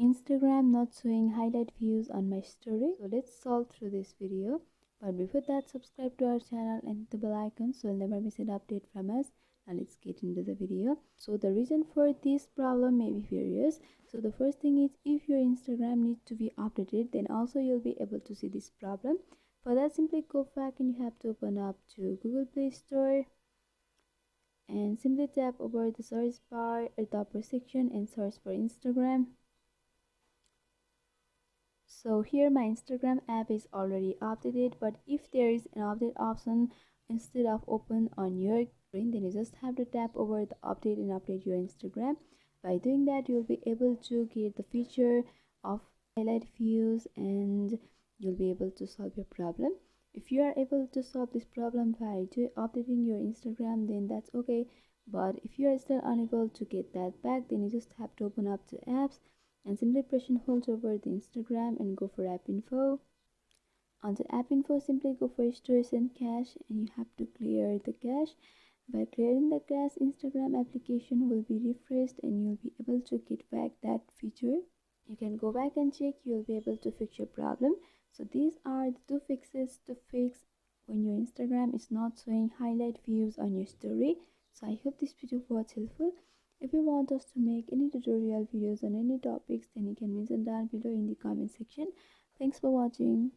Instagram not showing highlight views on my story. So let's solve through this video. But before that, subscribe to our channel and hit the bell icon so you'll never miss an update from us. Now let's get into the video. So the reason for this problem may be various. So the first thing is, if your Instagram needs to be updated, then also you'll be able to see this problem. For that, simply go back and you have to open up to Google Play Store and simply tap over the search bar at the upper section and search for Instagram. So here my Instagram app is already updated, but if there is an update option instead of open on your screen, then you just have to tap over the update and update your Instagram. By doing that, you'll be able to get the feature of highlight views and you'll be able to solve your problem. If you are able to solve this problem by updating your Instagram, then that's okay. But if you are still unable to get that back, then you just have to open up to apps and simply press and hold over the Instagram and go for app info. On the app info, simply go for storage and cache and you have to clear the cache. By clearing the cache, Instagram application will be refreshed and you'll be able to get back that feature. You can go back and check, you'll be able to fix your problem. So these are the two fixes to fix when your Instagram is not showing highlight views on your story. So I hope this video was helpful. If you want us to make any tutorial videos on any topics, then you can mention down below in the comment section. Thanks for watching.